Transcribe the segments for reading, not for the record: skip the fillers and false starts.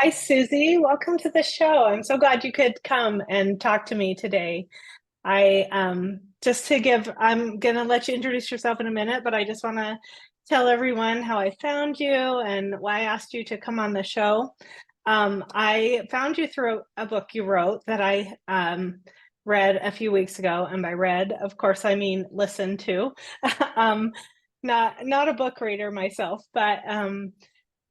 Hi, Susie. Welcome to the show. I'm so glad you could come and talk to me today. I'm gonna let you introduce yourself in a minute, but I just want to tell everyone how I found you and why I asked you to come on the show. I found you through a book you wrote that I read a few weeks ago, and by read, of course, I mean listen to. um, not a book reader myself, but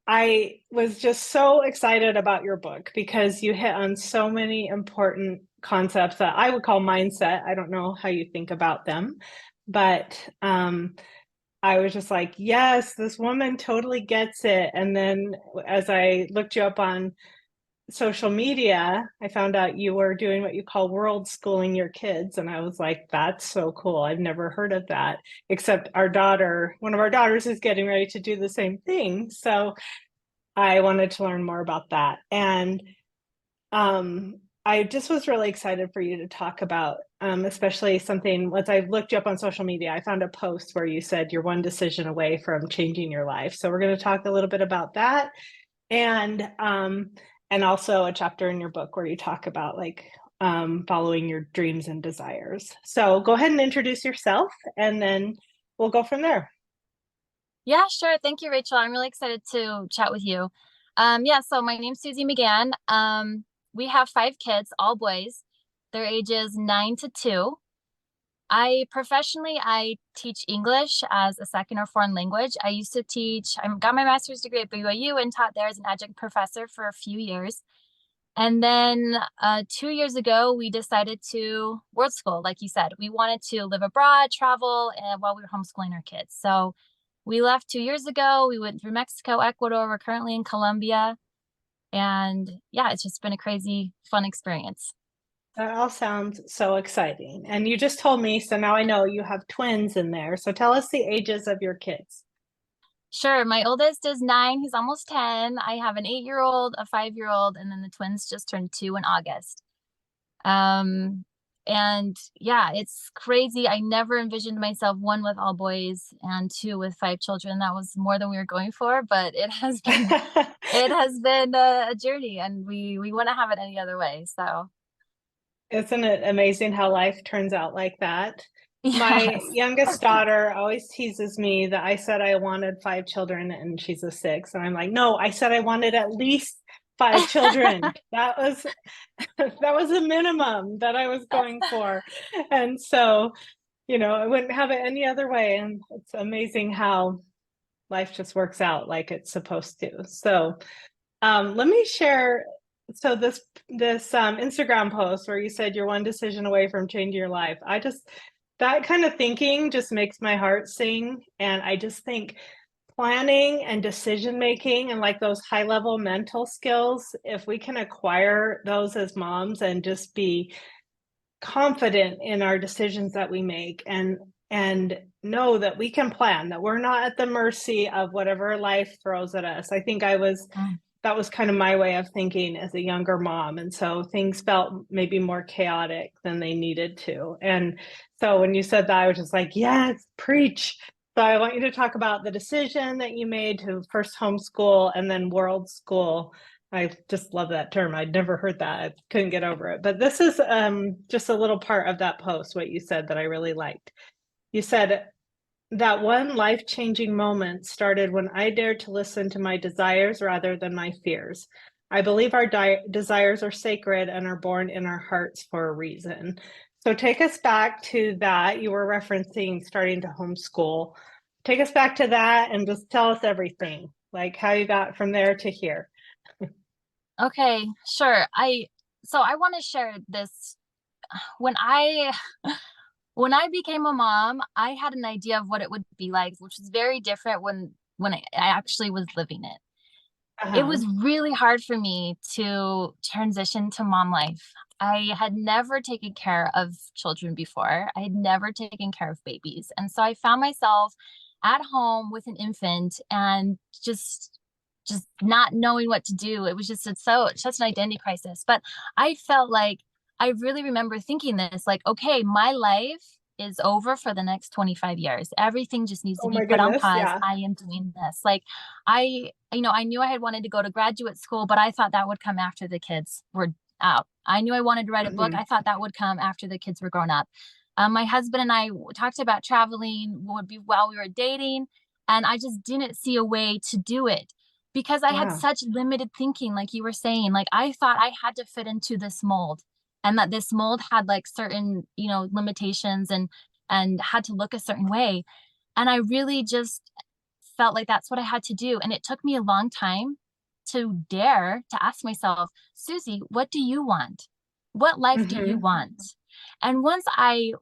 I was just so excited about your book because you hit on so many important concepts that I would call mindset. I don't know how you think about them, but I was just like, yes, this woman totally gets it. And then as I looked you up on social media, I found out you were doing what you call world schooling your kids. And I was like, that's so cool. I've never heard of that, except one of our daughters is getting ready to do the same thing. So I wanted to learn more about that. And I just was really excited for you to talk about, especially something, once I looked you up on social media, I found a post where you said you're one decision away from changing your life. So we're going to talk a little bit about that. And and also a chapter in your book where you talk about following your dreams and desires. So go ahead and introduce yourself and then we'll go from there. Yeah, sure. Thank you, Rachel. I'm really excited to chat with you. Yeah, so my name's Susie McGann. We have five kids, all boys. Their ages 9 to 2. I teach English as a second or foreign language. I used to teach, I got my master's degree at BYU and taught there as an adjunct professor for a few years. And then 2 years ago, we decided to world school, like you said. We wanted to live abroad, travel, and while we were homeschooling our kids. So we left 2 years ago. We went through Mexico, Ecuador. We're currently in Colombia. And yeah, it's just been a crazy, fun experience. That all sounds so exciting. And you just told me, so now I know you have twins in there. So tell us the ages of your kids. Sure, my oldest is 9. He's almost 10. I have an 8-year old, a 5-year old, and then the twins just turned 2 in August. Um, and yeah, it's crazy. I never envisioned myself one with all boys and two with five children. That was more than we were going for, but it has been a journey, and we want to have it any other way. So Isn't it amazing how life turns out like that? My yes. youngest daughter always teases me that I said I wanted five children and she's a six. And I'm like, no, I said I wanted at least five children. That was the minimum that I was going for. And so, I wouldn't have it any other way. And it's amazing how life just works out like it's supposed to. So let me share. So this Instagram post where you said you're one decision away from changing your life. That kind of thinking just makes my heart sing, and I just think planning and decision making and like those high level mental skills, if we can acquire those as moms and just be confident in our decisions that we make and know that we can plan, that we're not at the mercy of whatever life throws at us. I think that was kind of my way of thinking as a younger mom. And so things felt maybe more chaotic than they needed to. And so when you said that, I was just like, yes, preach. So I want you to talk about the decision that you made to first homeschool and then world school. I just love that term. I'd never heard that. I couldn't get over it. But this is just a little part of that post, what you said that I really liked. You said, that one life changing moment started when I dared to listen to my desires rather than my fears. I believe our desires are sacred and are born in our hearts for a reason. So take us back to that. You were referencing starting to homeschool. Take us back to that and just tell us everything, like how you got from there to here. Okay, sure. I want to share this. When I when I became a mom, I had an idea of what it would be like, which was very different when I actually was living it. It Uh-huh. was really hard for me to transition to mom life. I had never taken care of children before. I had never taken care of babies. And so I found myself at home with an infant and just not knowing what to do. It was just such an identity crisis. But I felt like I really remember thinking this, like, okay, my life is over for the next 25 years. Everything just needs to Oh be my put on goodness. pause. Yeah. I am doing this. Like I knew I had wanted to go to graduate school, but I thought that would come after the kids were out. I knew I wanted to write a book. Hmm. I thought that would come after the kids were grown up. My husband and I talked about traveling would be while we were dating, and I just didn't see a way to do it because I had Yeah. such limited thinking, like you were saying. Like I thought I had to fit into this mold, and that this mold had like certain, limitations and had to look a certain way. And I really just felt like that's what I had to do. And it took me a long time to dare to ask myself, Susie, what do you want? What life do you Hmm. want? And once I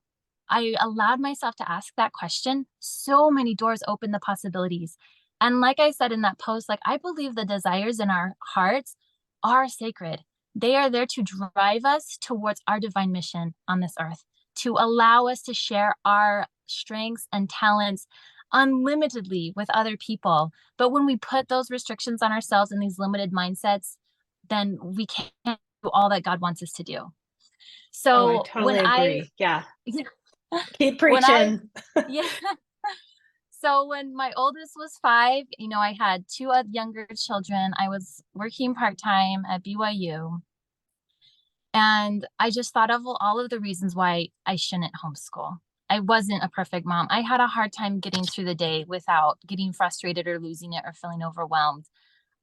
allowed myself to ask that question, so many doors opened the possibilities. And like I said in that post, like I believe the desires in our hearts are sacred. They are there to drive us towards our divine mission on this earth, to allow us to share our strengths and talents unlimitedly with other people. But when we put those restrictions on ourselves and these limited mindsets, then we can't do all that God wants us to do. Oh, I So totally agree. Yeah. Keep when I preaching. yeah. So when my oldest was 5, I had two younger children. I was working part-time at BYU, and I just thought of all of the reasons why I shouldn't homeschool. I wasn't a perfect mom. I had a hard time getting through the day without getting frustrated or losing it or feeling overwhelmed.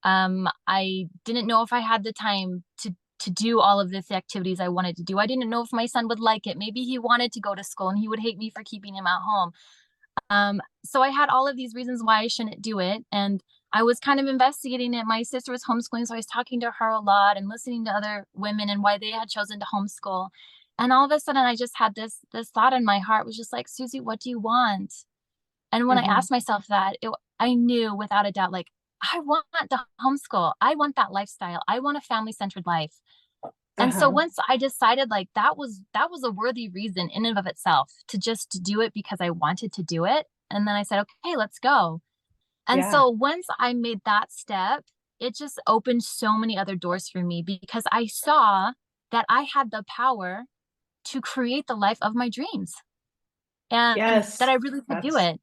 I didn't know if I had the time to do all of this activities I wanted to do. I didn't know if my son would like it. Maybe he wanted to go to school and he would hate me for keeping him at home. So I had all of these reasons why I shouldn't do it. And I was kind of investigating it. My sister was homeschooling, so I was talking to her a lot and listening to other women and why they had chosen to homeschool. And all of a sudden I just had this thought in my heart, was just like, Susie, what do you want? And when I Hmm. asked myself that, I knew without a doubt, like, I want the homeschool. I want that lifestyle. I want a family-centered life. And so Uh-huh. once I decided, like, that was a worthy reason in and of itself to just do it because I wanted to do it. And then I said, okay, let's go. And Yeah. so once I made that step, it just opened so many other doors for me because I saw that I had the power to create the life of my dreams and that Yes. I really could do That's it.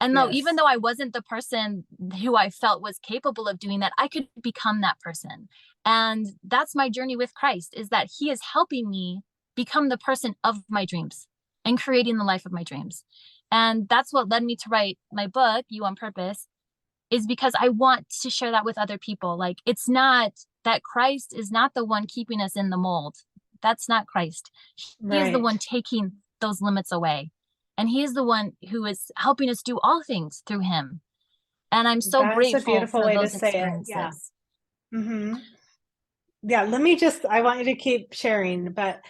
And even yes. though I wasn't the person who I felt was capable of doing that, I could become that person. And that's my journey with Christ, is that he is helping me become the person of my dreams and creating the life of my dreams. And that's what led me to write my book, You on Purpose, is because I want to share that with other people. Like, it's not that Christ is not the one keeping us in the mold. That's not Christ. He is the Right. one taking those limits away. And he is the one who is helping us do all things through him. And I'm so That's a grateful beautiful for way to those say it. Yeah. experiences. Hmm. Yeah. I want you to keep sharing, but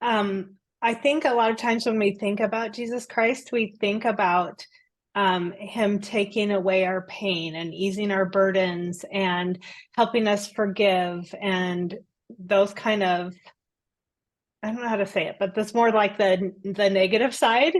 I think a lot of times when we think about Jesus Christ, we think about him taking away our pain and easing our burdens and helping us forgive and those kind of, I don't know how to say it, but that's more like the negative side.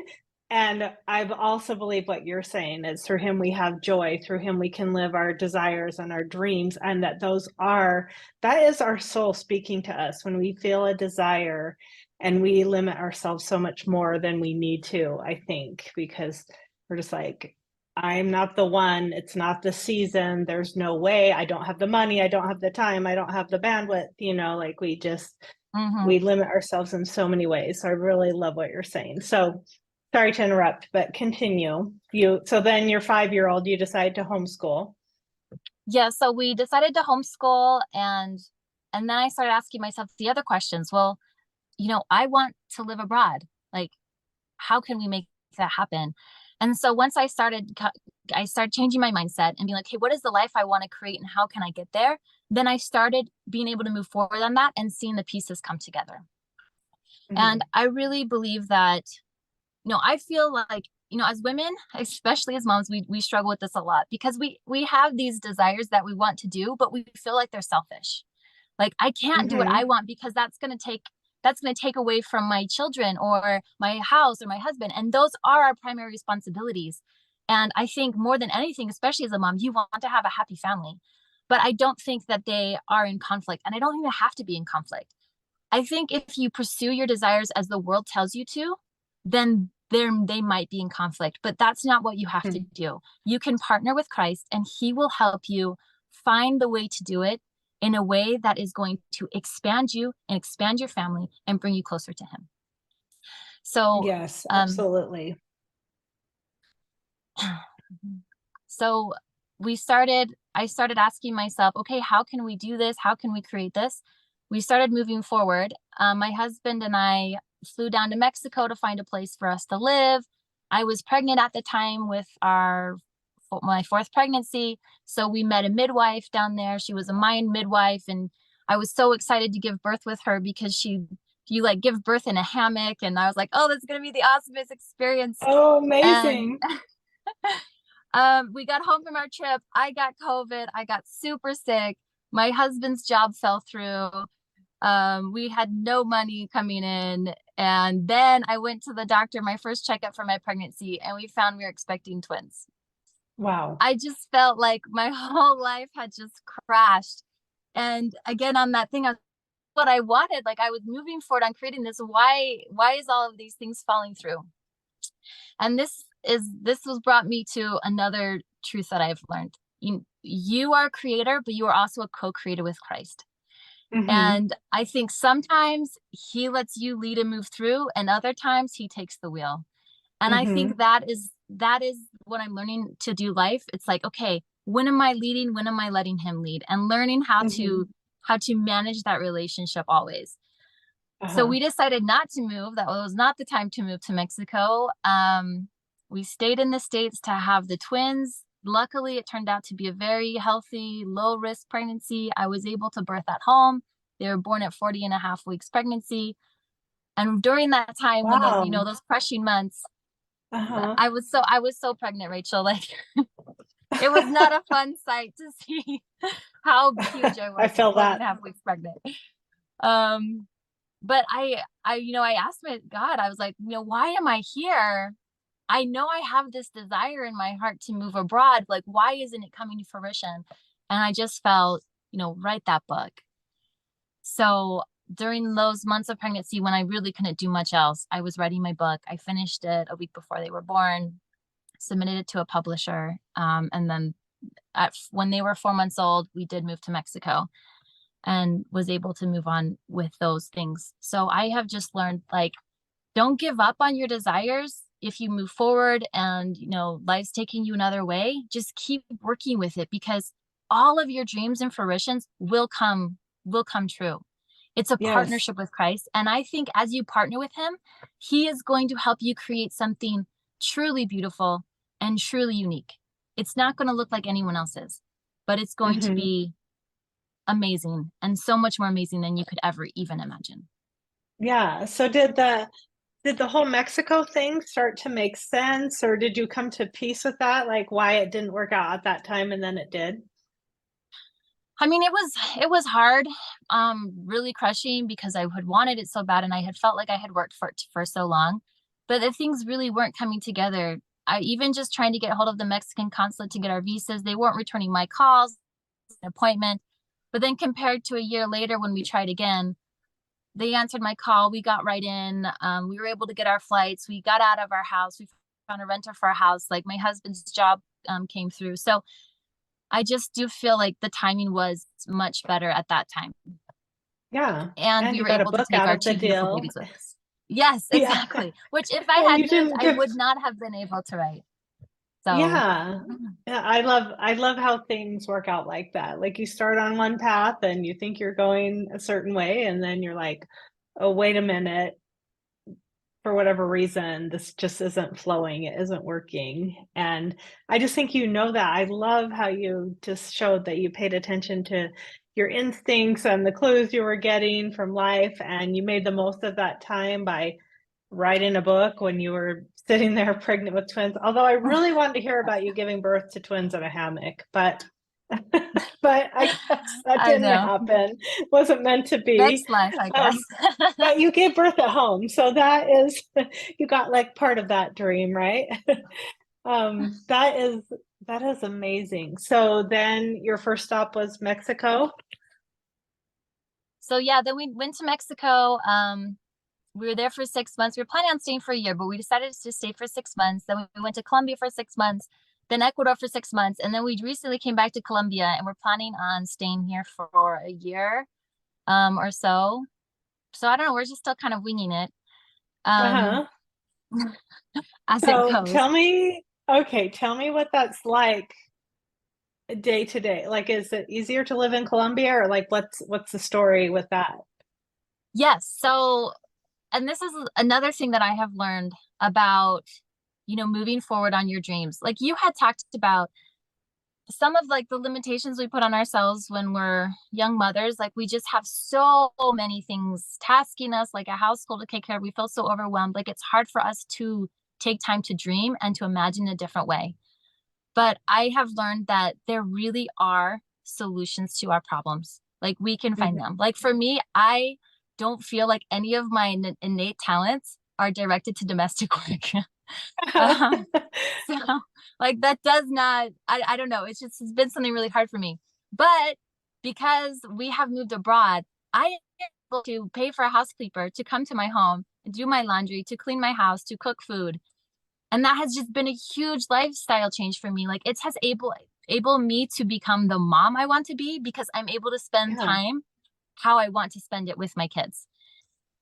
And I've also believed what you're saying is through him we have joy, through him we can live our desires and our dreams, and that is our soul speaking to us when we feel a desire and we limit ourselves so much more than we need to, I think, because we're just like, I'm not the one, it's not the season, there's no way, I don't have the money, I don't have the time, I don't have the bandwidth, like Hmm. we limit ourselves in so many ways. So I really love what you're saying. So sorry to interrupt, but continue. So then your 5-year-old, you decide to homeschool. Yeah, so we decided to homeschool, and then I started asking myself the other questions. Well, I want to live abroad. Like, how can we make that happen? And so once I started changing my mindset and being like, hey, what is the life I want to create and how can I get there? Then I started being able to move forward on that and seeing the pieces come together. And Mhm. I really believe that, I feel like, as women, especially as moms, we struggle with this a lot because we have these desires that we want to do, but we feel like they're selfish. Like, I can't do what I Mhm. want because that's going to take away from my children or my house or my husband, and those are our primary responsibilities. And I think more than anything, especially as a mom, you want to have a happy family, but I don't think that they are in conflict, and I don't think they have to be in conflict. I think if you pursue your desires as the world tells you to, then they might be in conflict. But that's not what you have to Mhm. do. You can partner with Christ, and he will help you find the way to do it in a way that is going to expand you and expand your family and bring you closer to him. So, Yes, um, absolutely. so I started asking myself, okay, how can we do this? How can we create this? We started moving forward. My husband and I flew down to Mexico to find a place for us to live. I was pregnant at the time with my fourth pregnancy. So we met a midwife down there. She was a Mayan midwife. And I was so excited to give birth with her because you like give birth in a hammock. And I was like, oh, that's going to be the awesomest experience. Oh, And amazing. we got home from our trip. I got COVID. I got super sick. My husband's job fell through. We had no money coming in. And then I went to the doctor, my first checkup for my pregnancy, and we found we were expecting twins. Wow. I just felt like my whole life had just crashed. And again, on that thing, what I wanted, like I was moving forward on creating this. Why is all of these things falling through? And this was brought me to another truth that I've learned. You are a creator, but you are also a co-creator with Christ. Hmm. And I think sometimes he lets you lead and move through, and other times he takes the wheel. And I think Hmm. that is what I'm learning to do life. It's like, okay, when am I leading? When am I letting him lead? And learning Hmm. how to manage that relationship always. So Uh-huh. we decided not to move. That was not the time to move to Mexico. We stayed in the States to have the twins. Luckily, it turned out to be a very healthy, low risk pregnancy. I was able to birth at home. They were born at 40 and a half weeks pregnancy. And during that time, when those, Wow. those crushing months, Uh-huh. I was so pregnant, Rachel. Like it was not a fun sight to see how huge I I was at feel 40 and that. a half weeks pregnant. Um, but I asked my God, I was like, why am I here? I know I have this desire in my heart to move abroad. Like, why isn't it coming to fruition? And I just felt, write that book. So during those months of pregnancy, when I really couldn't do much else, I was writing my book. I finished it a week before they were born, submitted it to a publisher. And then when they were 4 months old, we did move to Mexico and was able to move on with those things. So I have just learned, like, don't give up on your desires. If you move forward and life's taking you another way, just keep working with it, because all of your dreams and fruitions will come true. It's a Yes. partnership with Christ, and I think as you partner with him, he is going to help you create something truly beautiful and truly unique. It's not going to look like anyone else's, but it's going to Hmm. be amazing, and so much more amazing than you could ever even imagine. Yeah. So did the whole Mexico thing start to make sense, or did you come to peace with that? Like why it didn't work out at that time and then it did? I mean, it was hard, really crushing, because I had wanted it so bad and I had felt like I had worked for it for so long, but the things really weren't coming together. I even just trying to get hold of the Mexican consulate to get our visas, they weren't returning my calls, an appointment. But then compared to a year later when we tried again, they answered my call. We got right in. We were able to get our flights. We got out of our house. We found a renter for our house. Like my husband's job came through. So I just do feel like the timing was much better at that time. Yeah. And And we you were got a able to book take out our of the two beautiful deal. babies with us. Yes, Yeah. exactly. Which if I And had you moved, didn't I give. would not have been able to write. So Yeah. Yeah, I love how things work out like that. Like you start on one path and you think you're going a certain way and then you're like, "Oh, wait a minute. For whatever reason, this just isn't flowing. It isn't working." And I just think you know that. I love how you just showed that you paid attention to your instincts and the clues you were getting from life and you made the most of that time by writing a book when you were sitting there pregnant with twins. Although I really wanted to hear about you giving birth to twins in a hammock, but but I guess that I didn't know. happen. Wasn't meant to be. Next life, I guess. Um, but you gave birth at home, so that is you got like part of that dream, right? That is amazing. So then your first stop was Mexico. So yeah, then we went to Mexico. we were there for 6 months. We were planning on staying for a year, but we decided to stay for 6 months. Then we went to Colombia for 6 months, then Ecuador for 6 months. And then we recently came back to Colombia and we're planning on staying here for a year or so. So I don't know, we're just still kind of winging it um Uh-huh. as it So goes. tell me what that's like day to day. Like, is it easier to live in Colombia or like what's the story with that? Yes. So, and this is another thing that I have learned about, moving forward on your dreams. Like you had talked about some of like the limitations we put on ourselves when we're young mothers. Like we just have so many things tasking us, like a household to take care of. We feel so overwhelmed. Like it's hard for us to take time to dream and to imagine a different way. But I have learned that there really are solutions to our problems. Like we can find them. Mhm. Like for me, I don't feel like any of my innate talents are directed to domestic work. um, so like that does not, I don't know. It's been something really hard for me. But because we have moved abroad, I am able to pay for a housekeeper to come to my home and do my laundry, to clean my house, to cook food, and that has just been a huge lifestyle change for me. Like it has able me to become the mom I want to be because I'm able to spend Yeah. time how I want to spend it with my kids.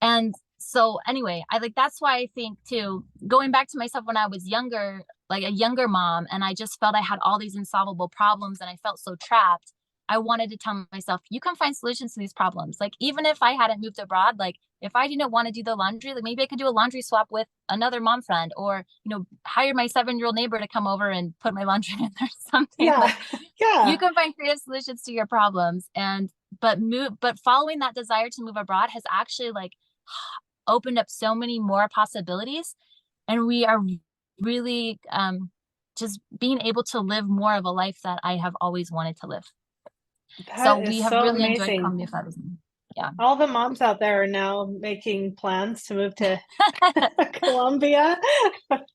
And so anyway, I like that's why I think too, going back to myself when I was younger, like a younger mom, and I just felt I had all these insolvable problems and I felt so trapped. I wanted to tell myself, you can find solutions to these problems. Like even if I hadn't moved abroad, like if I didn't want to do the laundry, like maybe I could do a laundry swap with another mom friend, or hire my 7-year-old neighbor to come over and put my laundry in or something. Yeah. Like you Yeah. can find creative solutions to your problems. And but following that desire to move abroad has actually like opened up so many more possibilities, and we are really just being able to live more of a life that I have always wanted to live. So That is we have so really enjoyed amazing. Colombia for that reason. Yeah. All the moms out there are now making plans to move to Colombia.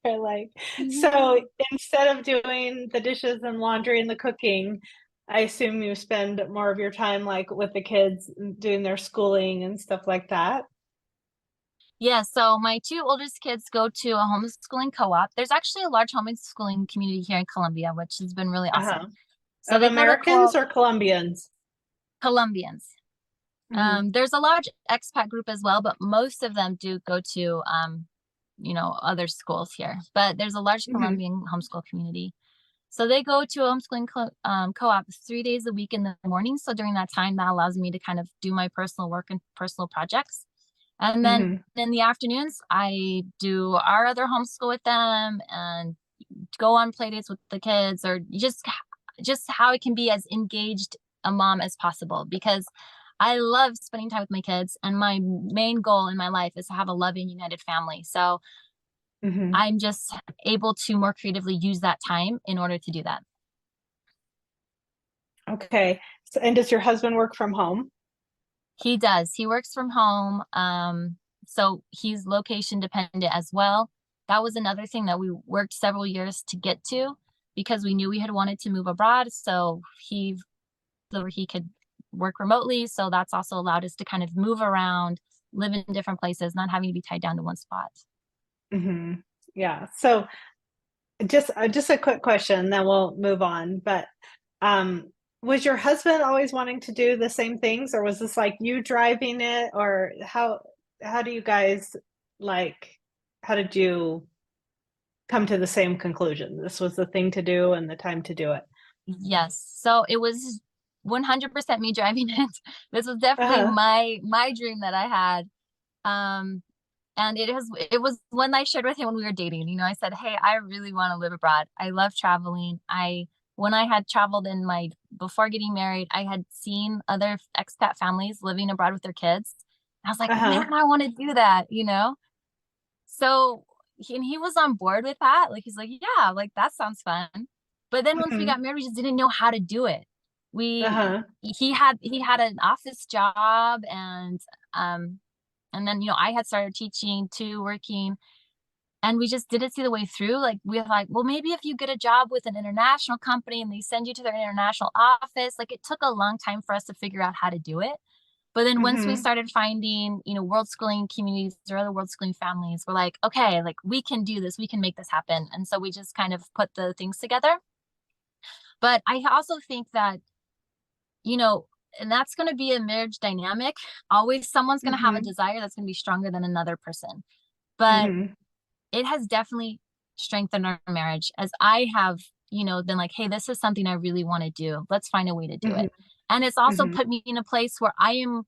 They're like, so instead of doing the dishes and laundry and the cooking, I assume you spend more of your time like with the kids doing their schooling and stuff like that. Yeah, so my two oldest kids go to a homeschooling co-op. There's actually a large homeschooling community here in Colombia, which has been really Uh-huh. awesome. So Of they go to Americans or Colombians? Colombians. Hmm. There's a large expat group as well, but most of them do go to other schools here. But there's a large Hmm. Colombian homeschool community. So they go to a homeschooling co-op 3 days a week in the morning. So during that time, that allows me to kind of do my personal work and personal projects. And then Hmm. in the afternoons, I do our other homeschool with them and go on play dates with the kids, or just how it can be as engaged a mom as possible, because I love spending time with my kids, and my main goal in my life is to have a loving, united family. So Hmm. I'm just able to more creatively use that time in order to do that. Okay. So, and does your husband work from home? He does. He works from home. So he's location dependent as well. That was another thing that we worked several years to get to, because we knew we had wanted to move abroad. So he could work remotely. So that's also allowed us to kind of move around, live in different places, not having to be tied down to one spot. Hmm. Yeah. So just a quick question, then we'll move on. But um, was your husband always wanting to do the same things, or was this like you driving it, or how do you guys like how did you come to the same conclusion? This was the thing to do and the time to do it. Yes. So it was 100% me driving it. This was definitely Uh-huh. my dream that I had. Um, and it was one I shared with him when we were dating. I said, "Hey, I really want to live abroad. I love traveling. I When I had traveled in my before getting married, I had seen other expat families living abroad with their kids. I was like, Uh-huh. man, I want to do that. So he was on board with that. Like he's like, yeah, like that sounds fun. But then once we Hmm. got married, we just didn't know how to do it. We Uh-huh. he had an office job, and then I had started teaching too, working, and we just didn't see the way through. Like we were like, well, maybe if you get a job with an international company and they send you to their international office. Like it took a long time for us to figure out how to do it. But then once we Mm-hmm. started finding, world schooling communities or other world schooling families, we're like, okay, like we can do this, we can make this happen. And so we just kind of put the things together. But I also think that, you know, and that's going to be a marriage dynamic. Always someone's going to have a Mm-hmm. desire that's going to be stronger than another person. But Mm-hmm. it has definitely strengthened our marriage as I have, been like, hey, this is something I really want to do. Let's find a way to do Mm-hmm. it. And it's also Mm-hmm. put me in a place where I am,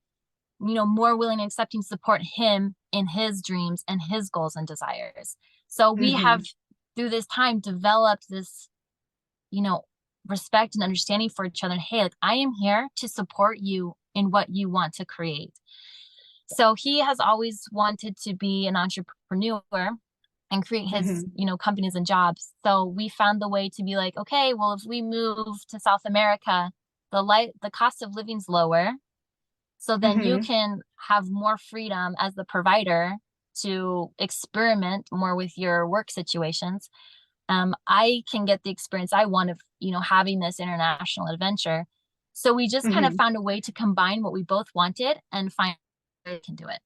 more willing and accepting to support him in his dreams and his goals and desires. So we have, Mm-hmm. through this time, developed this, you know, respect and understanding for each other. Hey, like I am here to support you in what you want to create. So he has always wanted to be an entrepreneur and create his, Mm-hmm. companies and jobs. So we found the way to be like, okay, well, if we move to South America, the cost of living's lower. So then you Mm-hmm. can have more freedom as the provider to experiment more with your work situations. I can get the experience I want of, having this international adventure. So we just kind of Mm-hmm. found a way to combine what we both wanted and find a way we can do it.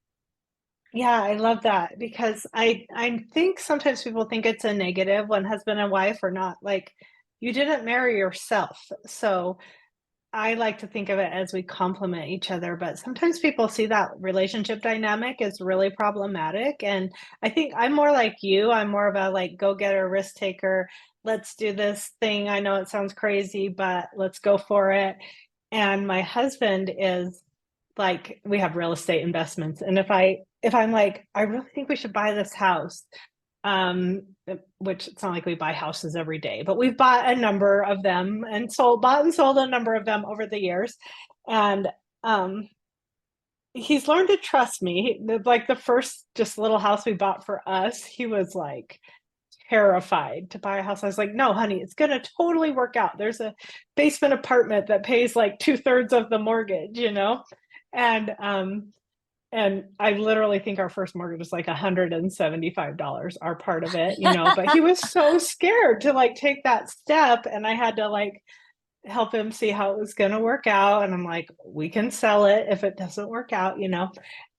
Yeah, I love that because I think sometimes people think it's a negative when husband and wife are not like you didn't marry yourself. So I like to think of it as we complement each other, but sometimes people see that relationship dynamic as really problematic. And I think I'm more like you. I'm more of a like go getter, risk taker. Let's do this thing. I know it sounds crazy, but let's go for it. And my husband is like we have real estate investments. And if I'm like, I really think we should buy this house, um which it's not like we buy houses every day, but we've bought a number of them and bought and sold a number of them over the years. And um he's learned to trust me. Like the first just little house we bought for us, he was like terrified to buy a house. I was like, no, honey, it's going to totally work out. There's a basement apartment that pays like 2/3 of the mortgage, and and I literally think our first mortgage was like $175, our part of it, but he was so scared to like take that step. And I had to like help him see how it was going to work out. And I'm like, we can sell it if it doesn't work out.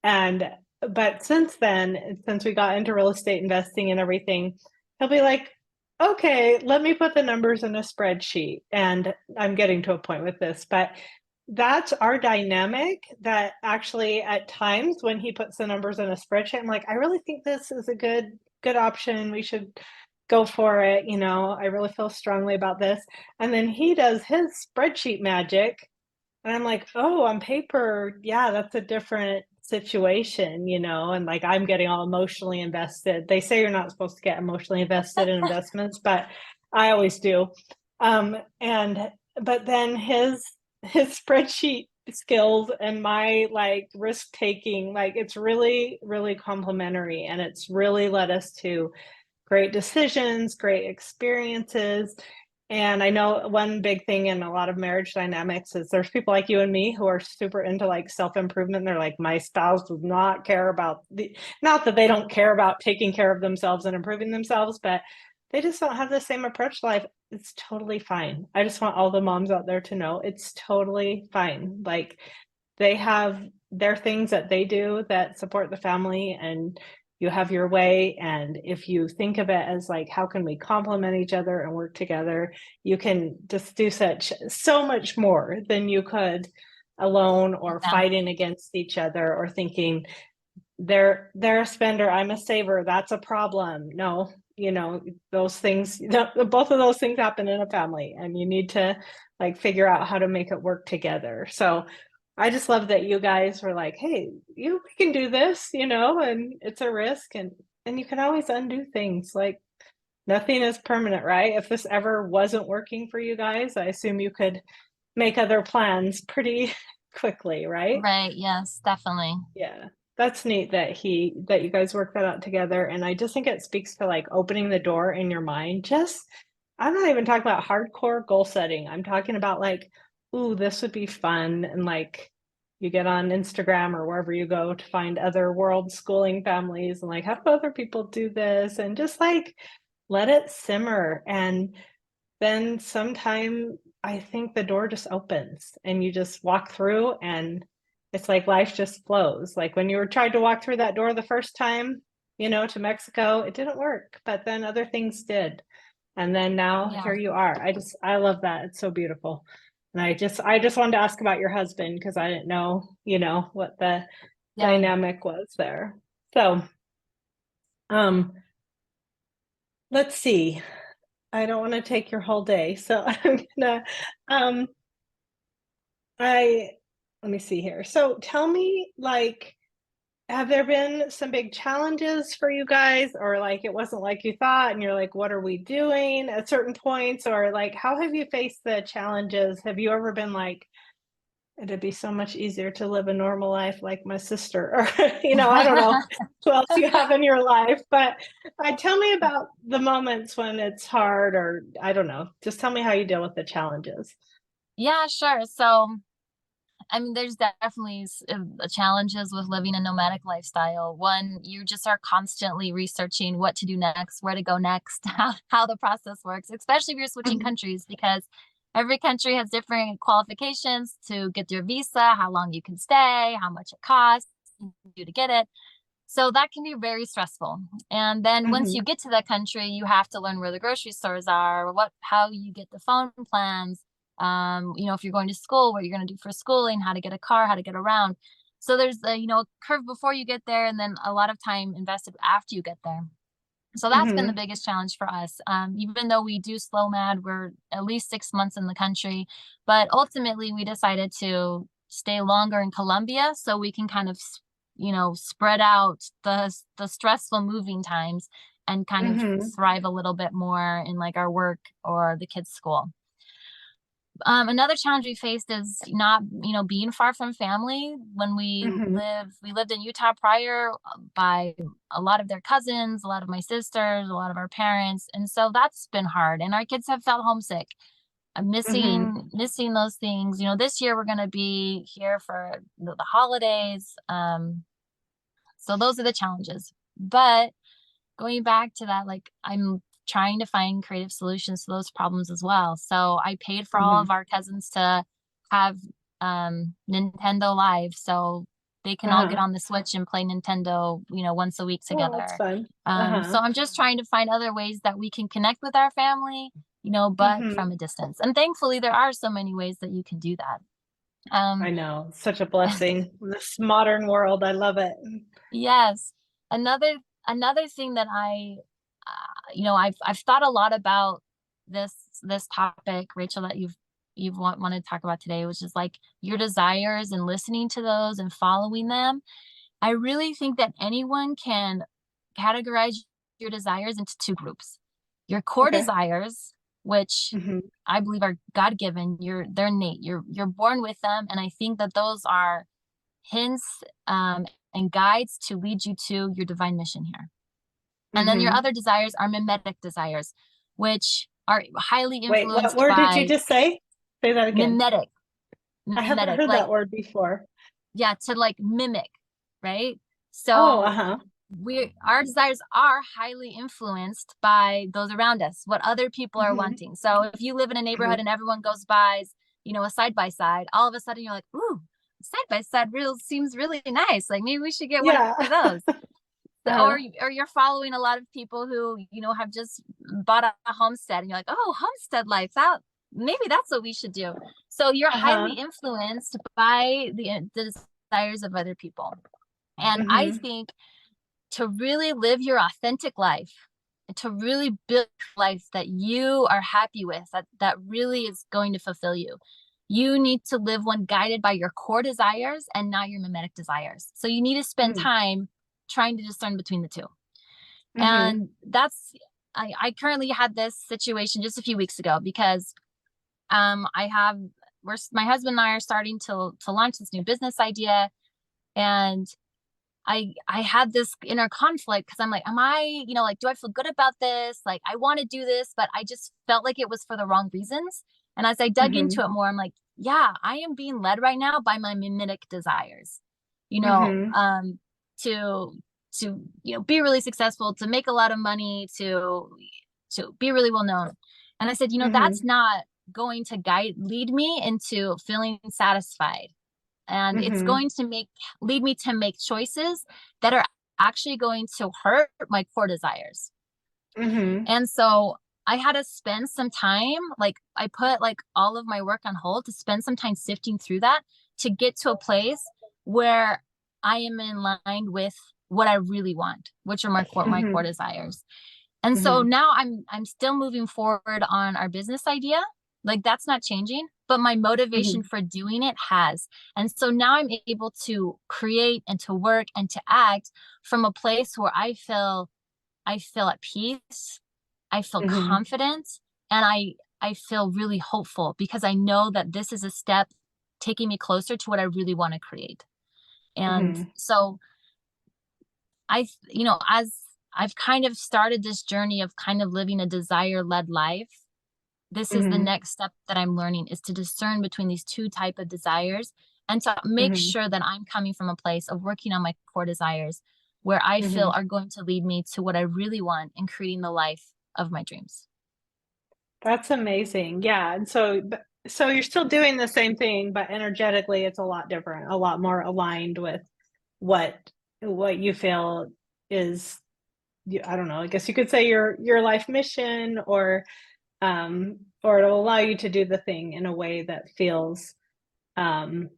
And, but since then, since we got into real estate investing and everything, he'll be like, okay, let me put the numbers in a spreadsheet. And I'm getting to a point with this, but that's our dynamic that actually at times when he puts the numbers in a spreadsheet, I'm like, I really think this is a good option. We should go for it. I really feel strongly about this. And then he does his spreadsheet magic. And I'm like, oh, on paper, yeah, that's a different situation. And like I'm getting all emotionally invested. They say you're not supposed to get emotionally invested in investments, but I always do. And but then his spreadsheet skills and my like risk taking, like it's really, really complementary. And it's really led us to great decisions, great experiences. And I know one big thing in a lot of marriage dynamics is there's people like you and me who are super into like self improvement. They're like, my spouse does not care about not that they don't care about taking care of themselves and improving themselves, but they just don't have the same approach to life. It's totally fine. I just want all the moms out there to know it's totally fine. Like they have their things that they do that support the family, and you have your way. And if you think of it as like how can we complement each other and work together, you can just do so much more than you could alone, or Yeah. fighting against each other, or thinking they're a spender, I'm a saver, that's a problem. No, those things, both of those things happen in a family, and you need to like figure out how to make it work together. So I just love that you guys were like, hey, we can do this, and it's a risk, and you can always undo things. Like nothing is permanent, right? If this ever wasn't working for you guys, I assume you could make other plans pretty quickly, right? Right. Yes, definitely. Yeah. That's neat that you guys work that out together. And I just think it speaks to like opening the door in your mind. Just I'm not even talking about hardcore goal setting. I'm talking about like, ooh, this would be fun. And like you get on Instagram or wherever you go to find other world schooling families and like, how do other people do this? And just like let it simmer. And then sometime I think the door just opens and you just walk through, and It's like life just flows. Like when you were tried to walk through that door the first time, to Mexico, it didn't work, but then other things did. And then now Yeah. here you are. I love that. It's so beautiful. And I just wanted to ask about your husband because I didn't know, what the Yeah. dynamic was there. So, um, let's see. I don't want to take your whole day, so I'm gonna um I let me see here. So tell me, like, have there been some big challenges for you guys, or like it wasn't like you thought, and you're like, what are we doing at certain points, or like how have you faced the challenges? Have you ever been like, it'd be so much easier to live a normal life like my sister, or I don't know who else you have in your life, but tell me about the moments when it's hard, or I don't know. Just tell me how you deal with the challenges. Yeah, sure. So, I mean, there's definitely challenges with living a nomadic lifestyle. One, you just are constantly researching what to do next, where to go next, how the process works, especially if you're switching Mhm. countries, because every country has different qualifications to get your visa, how long you can stay, how much it costs you to get it. So that can be very stressful. And then once you Mhm. get to that country, you have to learn where the grocery stores are, how you get the phone plans, if you're going to school, what you're going to do for schooling, how to get a car, how to get around. So there's a curve before you get there, and then a lot of time invested after you get there. So that's been the Mhm. biggest challenge for us. Even though we do slow mad, we're at least 6 months in the country, but ultimately we decided to stay longer in Colombia so we can kind of, spread out the stressful moving times and kind of Mhm. thrive a little bit more in like our work or the kids' school. Another challenge we faced is not, being far from family. When Mhm. we lived in Utah prior by a lot of their cousins, a lot of my sisters, a lot of our parents. And so that's been hard. And our kids have felt homesick. I'm Mhm. missing those things. This year we're going to be here for the holidays. So those are the challenges. But going back to that, like I'm trying to find creative solutions to those problems as well. So I paid for all Mhm. of our cousins to have Nintendo Live so they can all get Uh-huh. on the Switch and play Nintendo, once a week Oh, that's together. fun. So Uh-huh. I'm just trying to find other ways that we can connect with our family, but Mhm. from a distance. And thankfully there are so many ways that you can do that. Um, I know. Such a blessing. This modern world. I love it. yes. Another another thing that I've thought a lot about this this topic, Rachel, that you've wanted to talk about today, which is like your desires and listening to those and following them. I really think that anyone can categorize your desires into two groups. Your core Okay. desires, which Mhm. I believe are God given, they're innate. You're born with them, and I think that those are hints and guides to lead you to your divine mission here. And then your Mhm. other desires are mimetic desires, which are highly Wait, what influenced word did you by just say? Say that again. mimetic, I haven't heard like, that word before. yeah, to like mimic, right? Oh, So uh-huh. our desires are highly influenced by those around us, what other people are Mhm. wanting. So if you live in a neighborhood Mhm. and everyone goes by, a side by side, all of a sudden you're like, ooh, side by side real seems really nice. Like maybe we should get one Yeah. of those. Uh-huh. Or you're following a lot of people who have just bought a homestead and you're like, oh, homestead life, that maybe that's what we should do. So you're highly Uh-huh. influenced by the desires of other people. And I Mhm. think to really live your authentic life, to really build a life that you are happy with, that really is going to fulfill you, you need to live one guided by your core desires and not your mimetic desires. So you need to spend Mhm. time trying to discern between the two. Mhm. And I currently had this situation just a few weeks ago because I have my husband and I are starting to launch this new business idea, and I had this inner conflict because I'm like, am I, like, do I feel good about this? Like, I want to do this, but I just felt like it was for the wrong reasons. And as I dug into Mhm. it more, I'm like, yeah, I am being led right now by my mimetic desires, you know, Mhm. um, to be really successful, to make a lot of money, to be really well known. And I said, that's Mhm. not going to lead me into feeling satisfied. and it's Mm-hmm. going to lead me to make choices that are actually going to hurt my core desires. Mm-hmm. And so I had to spend some time, like I put like all of my work on hold to spend some time sifting through that to get to a place where I am in line with what I really want, which are my core Mm-hmm. desires. And so Mm-hmm. now I'm still moving forward on our business idea. Like that's not changing, but my motivation Mm-hmm. for doing it has. And so now I'm able to create and to work and to act from a place where I feel at peace, I feel Mm-hmm. confident, and I feel really hopeful because I know that this is a step taking me closer to what I really want to create. And Mm-hmm. so as I've kind of started this journey of kind of living a desire-led life, this is the Mm-hmm. next step that I'm learning is to discern between these two type of desires and to make Mm-hmm. sure that I'm coming from a place of working on my core desires where I feel Mm-hmm. are going to lead me to what I really want in creating the life of my dreams. That's amazing. Yeah. And so you're still doing the same thing, but energetically it's a lot different, a lot more aligned with what what you feel is I don't know, I guess you could say your life mission or it'll allow you to do the thing in a way um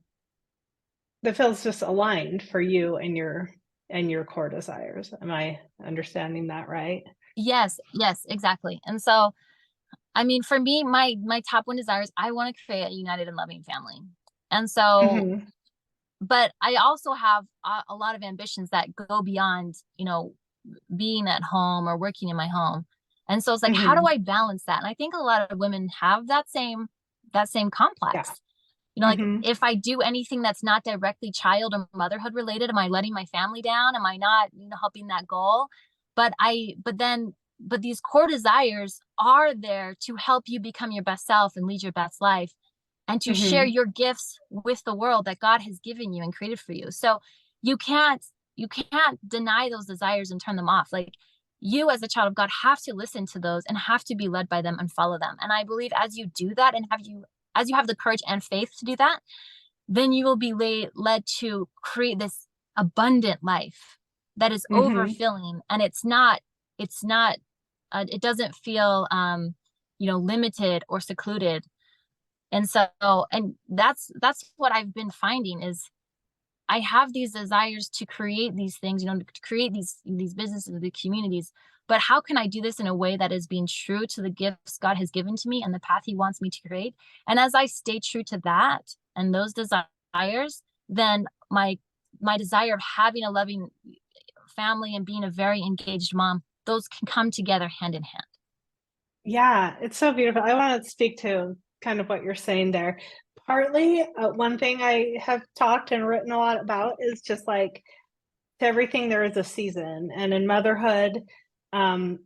that feels just aligned for you and your core desires. Am I understanding that right? Yes, yes, exactly. And so, I mean, for me, my top one desire is I want to create a united and loving family. And so, Mhm. but I also have a lot of ambitions that go beyond, being at home or working in my home. And so it's like, how do Mhm. I balance that? And I think a lot of women have that same Yeah. complex. Like Mhm. if I do anything that's not directly child or motherhood related, am I letting my family down? Am I not, helping that goal? But these core desires are there to help you become your best self and lead your best life and to share Mhm. your gifts with the world that God has given you and created for you. So you can't you can't deny those desires and turn them off. Like you as a child of God have to listen to those and have to be led by them and follow them. And I believe as you do that and as you have the courage and faith to do that, then you will be led to create this abundant life that is Mhm. overfilling and it's not it doesn't feel limited or secluded. And so and that's what I've been finding is I have these desires to create these things, to create these businesses, the communities. But how can I do this in a way that is being true to the gifts God has given to me and the path He wants me to create? And as I stay true to that and those desires, then my desire of having a loving family and being a very engaged mom, those can come together hand in hand. Yeah, it's so beautiful. I want to speak to kind of what you're saying there. Partly, one thing I have talked and written a lot about is just like to everything there is a season, and in motherhood, um,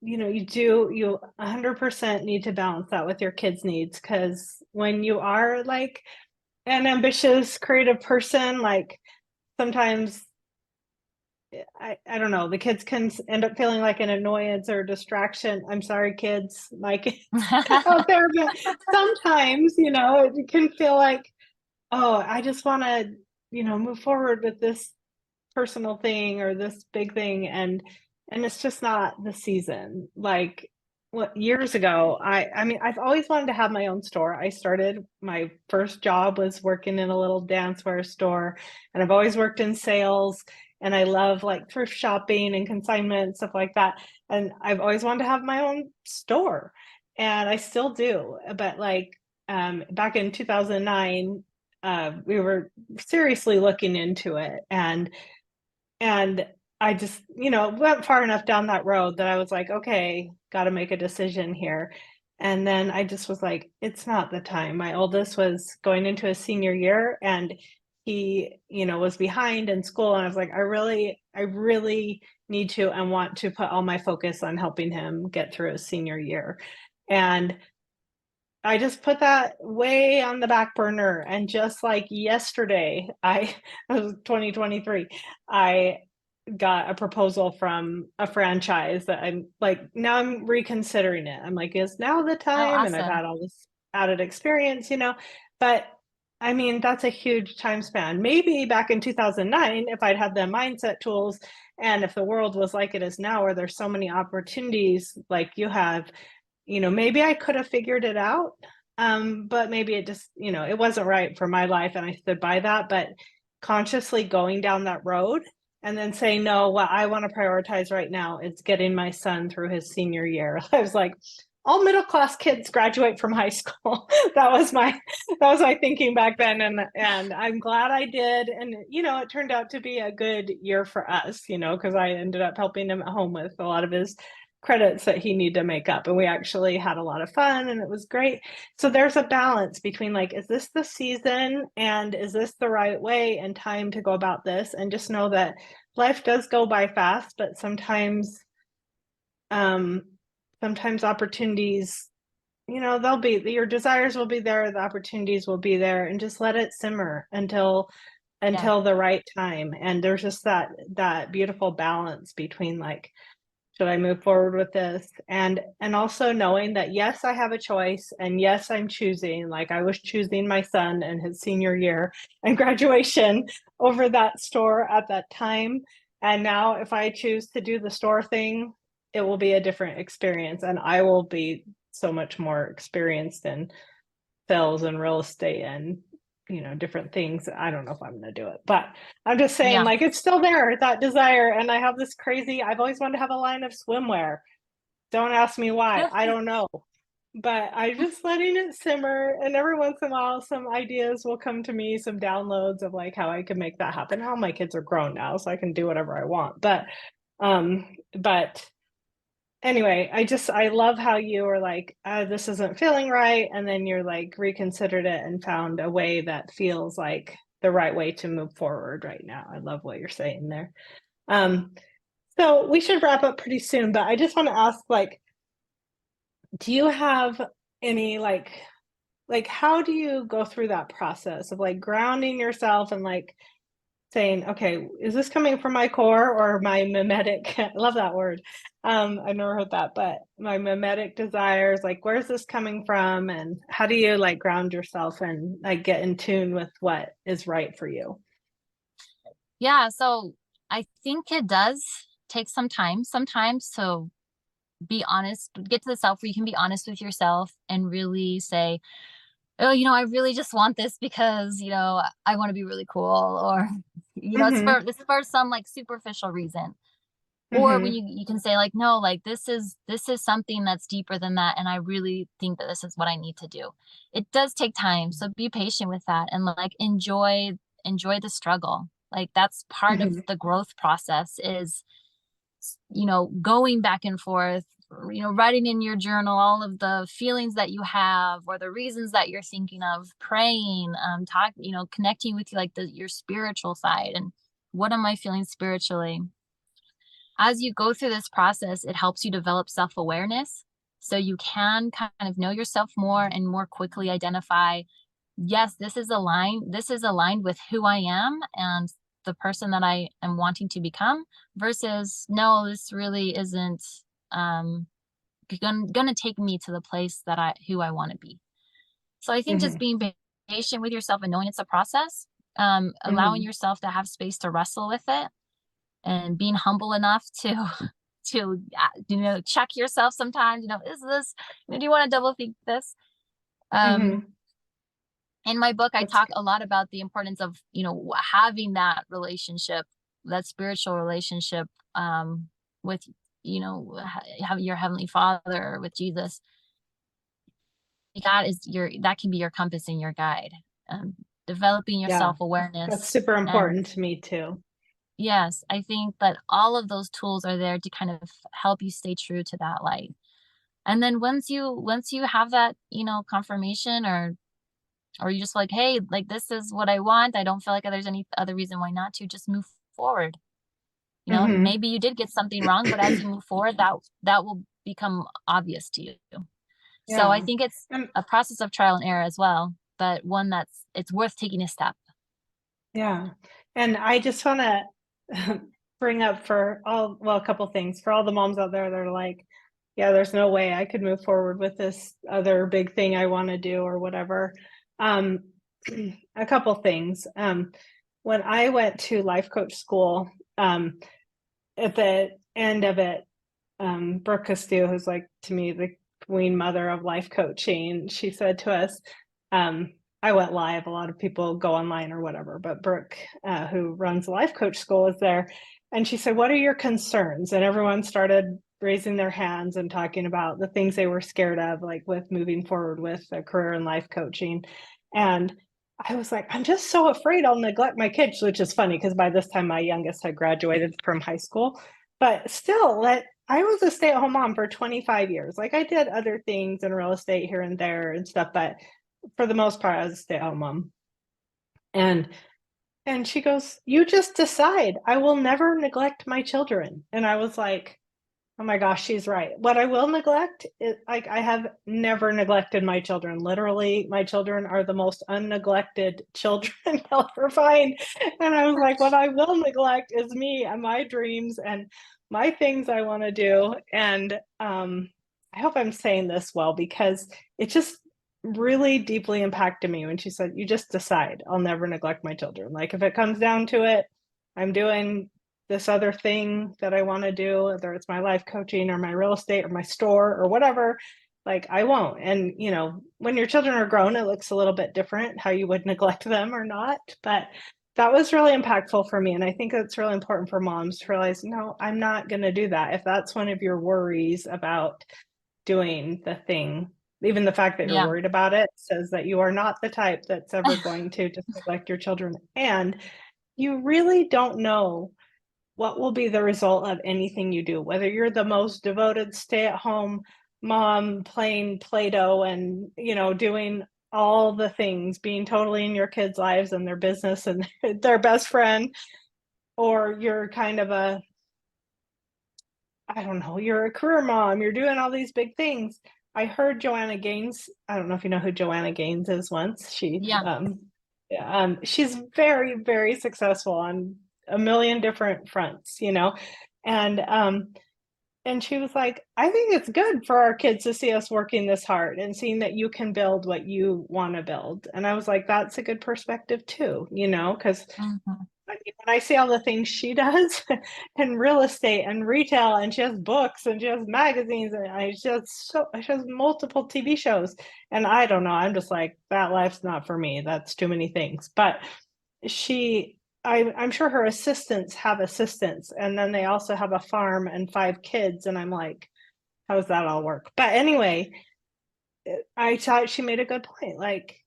you 100% need to balance that with your kids' needs because when you are like an ambitious, creative person, like sometimes I don't know, the kids can end up feeling like an annoyance or a distraction. I'm sorry, kids, my kids out there, but sometimes, it can feel like, oh, I just want to, move forward with this personal thing or this big thing, and it's just not the season. Like what years ago, I mean, I've always wanted to have my own store. I started my first job was working in a little dancewear store, and I've always worked in sales, and I love like thrift shopping and consignment and stuff like that. And I've always wanted to have my own store, and I still do. But like back in 2009, we were seriously looking into it, and I just, went far enough down that road that I was like, okay, got to make a decision here. And then I just was like, it's not the time. My oldest was going into his senior year and he, was behind in school. And I was like, I really need to and want to put all my focus on helping him get through his senior year. And I just put that way on the back burner. And just like yesterday, it was 2023, I got a proposal from a franchise that I'm like, now I'm reconsidering it. I'm like, is now the Oh, time? And I've awesome. had all this added experience, but I mean, that's a huge time span. Maybe back in 2009, if I'd had the mindset tools and if the world was like it is now, where there's so many opportunities like you have, maybe I could have figured it out. But maybe it just, it wasn't right for my life and I stood by that. But consciously going down that road and then saying, no, what I want to prioritize right now is getting my son through his senior year. I was like, all middle class kids graduate from high school. That was my thinking back then, and I'm glad I did. And it turned out to be a good year for us, because I ended up helping him at home with a lot of his credits that he needed to make up, and we actually had a lot of fun and it was great. So there's a balance between like, is this the season and is this the right way and time to go about this? And just know that life does go by fast, but um sometimes opportunities, they'll be, your desires will be there, the opportunities will be there, and just let it simmer Yeah. until the right time. And there's just that beautiful balance between like, should I move forward with this? And also knowing that yes, I have a choice, and yes, I'm choosing. Like I was choosing my son and his senior year and graduation over that store at that time. And now if I choose to do the store thing, it will be a different experience, and I will be so much more experienced in sales and real estate and different things. I don't know if I'm going to do it, but I'm just saying Yeah. like it's still there, that desire. And I have this crazy, I've always wanted to have a line of swimwear. Don't ask me why, I don't know, but I'm just letting it simmer, and every once in a while some ideas will come to me, some downloads of like how I can make that happen. All my kids are grown now, so I can do whatever I want, but anyway, I love how you were like, this isn't feeling right. And then you're like reconsidered it and found a way that feels like the right way to move forward right now. I love what you're saying there. Um, so we should wrap up pretty soon, but I just want to ask, like, do you have any like how do you go through that process of like grounding yourself and like saying, okay, is this coming from my core or my mimetic? I love that word. I never heard that, but my mimetic desires, like, where's this coming from? And how do you like ground yourself and like get in tune with what is right for you? Yeah. So I think it does take some time sometimes to be honest, get to the self where you can be honest with yourself and really say, oh, I really just want this because, I want to be really cool, or, Mm-hmm. it's for some like superficial reason. Or when Mm-hmm. you can say like, no, like this is something that's deeper than that. And I really think that this is what I need to do. It does take time. So be patient with that and like enjoy the struggle. Like that's part of Mm-hmm. the growth process is, going back and forth, writing in your journal all of the feelings that you have or the reasons that you're thinking of, praying, connecting with like your spiritual side and what am I feeling spiritually. As you go through this process, it helps you develop self-awareness. So you can kind of know yourself more and more quickly identify, yes, this is aligned with who I am and the person that I am wanting to become versus no, this really isn't um gonna take me to the place that who I want to be. So I think just Mm-hmm. being patient with yourself and knowing it's a process, allowing Mm-hmm. yourself to have space to wrestle with it and being humble enough to to check yourself sometimes, is this, do you want to double think this. um Mm-hmm. in my book I That's talk good. a lot about the importance of having that relationship, that spiritual relationship, with have your heavenly father, with Jesus. That can be your compass and your guide. Developing your Yeah, that's self-awareness. super And important to me too. yes, I think that all of those tools are there to kind of help you stay true to that light. And then once you have that, confirmation, or you just like, hey, like this is what I want. I don't feel like there's any other reason why not to just move forward. Mm-hmm. Maybe you did get something wrong, but as you move forward, that will become obvious to you. So I Yeah. think it's And a process of trial and error as well, but one it's worth taking a step. yeah. And I just want to bring up for all, well, a couple things for all the moms out there that are like, yeah, there's no way I could move forward with this other big thing I want to do or whatever. Um, a couple things. When I went to life coach school, at the end of it, Brooke Castillo, who's like to me the queen mother of life coaching, she said to us, I went live. A lot of people go online or whatever, but Brooke, who runs the life coach school, was there, and she said, "What are your concerns?" And everyone started raising their hands and talking about the things they were scared of, like with moving forward with a career in life coaching. And I was like, I'm just so afraid I'll neglect my kids, which is funny because by this time my youngest had graduated from high school. But still, I was a stay-at-home mom for 25 years. Like I did other things in real estate here and there and stuff, but for the most part, I was a stay-at-home mom. And she goes, "You just decide. I will never neglect my children." And I was like, oh my gosh, she's right. What I will neglect is, like, I have never neglected my children. Literally, my children are the most unneglected children you'll ever find. And I was like, what I will neglect is me and my dreams and my things I want to do. And I hope I'm saying this well, because it just really deeply impacted me when she said, "You just decide. I'll never neglect my children. Like, if it comes down to it, I'm doing this other thing that I want to do, whether it's my life coaching or my real estate or my store or whatever, like I won't." And, when your children are grown, it looks a little bit different how you would neglect them or not. But that was really impactful for me. And I think it's really important for moms to realize, no, I'm not going to do that. If that's one of your worries about doing the thing, even the fact that you're Yeah. worried about it says that you are not the type that's ever going to just neglect your children. And you really don't know what will be the result of anything you do, whether you're the most devoted stay-at-home mom playing Play-Doh and, doing all the things, being totally in your kids' lives and their business and their best friend, or you're kind of I don't know, you're a career mom, you're doing all these big things. I heard Joanna Gaines, I don't know if you know who Joanna Gaines is once. Yeah. She's very, very successful on a million different fronts, and she was like, I think it's good for our kids to see us working this hard and seeing that you can build what you want to build. And I was like, that's a good perspective too, because Mhm. when I see all the things she does in real estate and retail, and she has books and she has magazines, and she has multiple TV shows, and I don't know, I'm just like, that life's not for me. That's too many things. But I'm sure her assistants have assistants, and then they also have a farm and 5 kids, and I'm like, how does that all work? But anyway, I thought she made a good point. Like,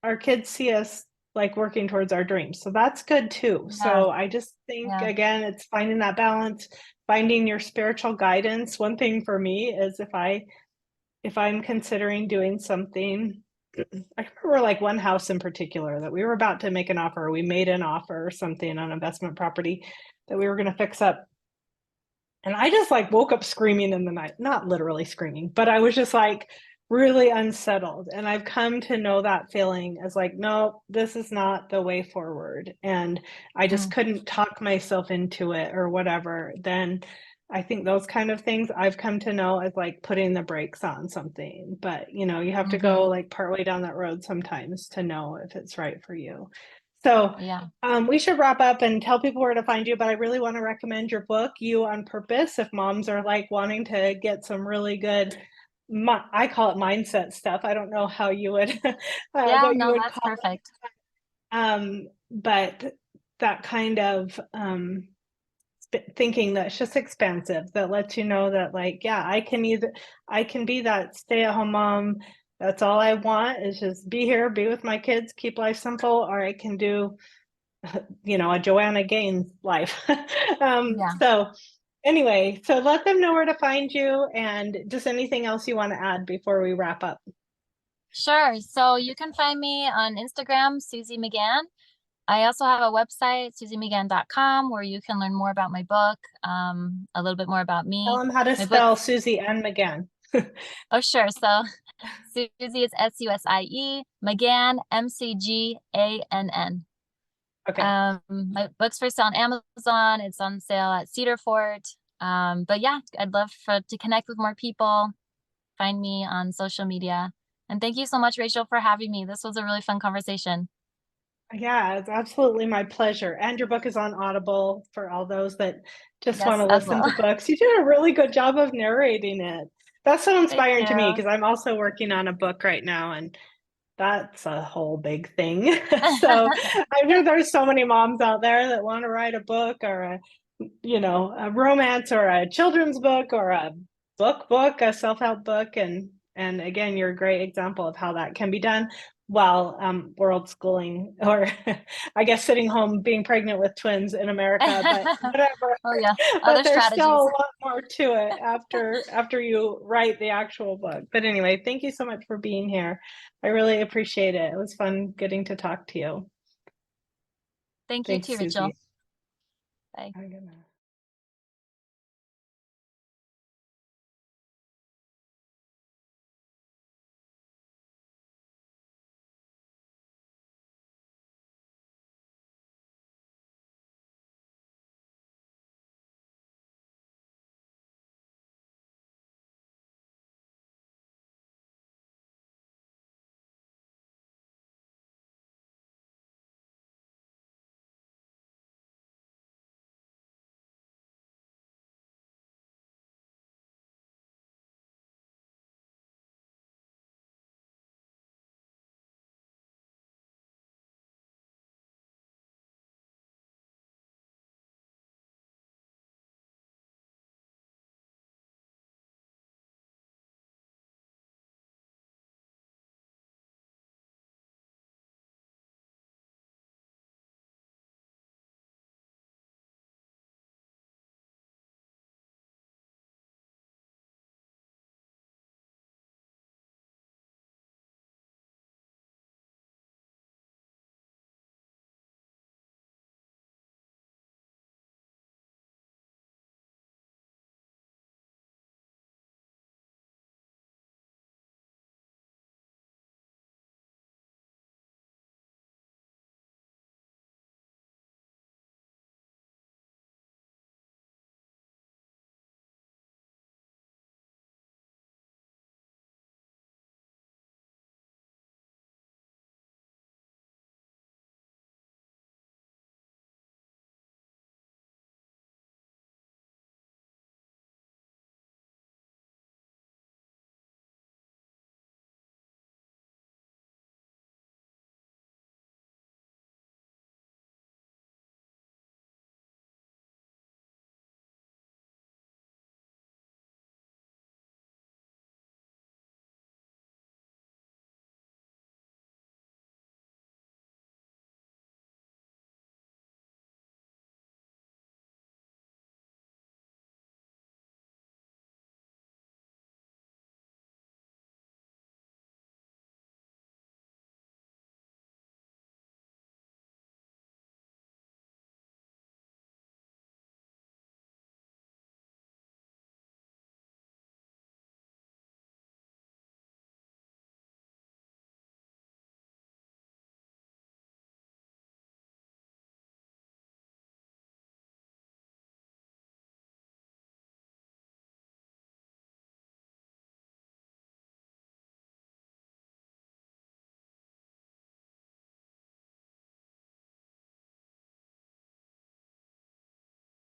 our kids see us like working towards our dreams. So that's good too. Yeah. So I just think, Yeah. again, it's finding that balance, finding your spiritual guidance. One thing for me is if I'm considering doing something, I remember like one house in particular that we were about to make an offer. We made an offer or something on investment property that we were going to fix up. And I just like woke up screaming in the night, not literally screaming, but I was just like really unsettled. And I've come to know that feeling as like, no, this is not the way forward. And I just Mm. couldn't talk myself into it or whatever. Then I think those kind of things I've come to know as like putting the brakes on something. But, you have to go Mhm. like partway down that road sometimes to know if it's right for you. So Yeah. we should wrap up and tell people where to find you, but I really want to recommend your book, You on Purpose, if moms are like wanting to get some really good, I call it mindset stuff. I don't know how you would, Yeah, what you no, would that's call perfect. it. But that kind of thinking that's just expansive, that lets you know that like, yeah, I can be that stay-at-home mom. That's all I want is just be here, be with my kids, keep life simple, or I can do a Joanna Gaines life. Yeah. So anyway, so let them know where to find you, and just anything else you want to add before we wrap up. Sure. So you can find me on Instagram, Susie McGann. I also have a website, susiemcgann.com, where you can learn more about my book, a little bit more about Tell me. them how to My book, spell Susie and McGann. oh, sure. So Susie is Susie, McGann, McGann. Okay. My book's for sale on Amazon. It's on sale at Cedar Fort. But yeah, I'd love to connect with more people. Find me on social media. And thank you so much, Rachel, for having me. This was a really fun conversation. Yeah, it's absolutely my pleasure. And your book is on Audible for all those that just want Yes, to as listen well. to books. You did a really good job of narrating it. That's so Thank inspiring to me you. because I'm also working on a book right now, and that's a whole big thing. So I'm sure there's so many moms out there that want to write a book or a romance or a children's book or a a self-help book. And again, you're a great example of how that can be done while world schooling, or I guess sitting home being pregnant with twins in America, but whatever. Oh yeah, But other there's still strategies. a lot more to it after you write the actual book. But anyway, thank you so much for being here. I really appreciate it. It was fun getting to talk to you. Thank you Thanks, too, Rachel. Susie. Bye. I'm gonna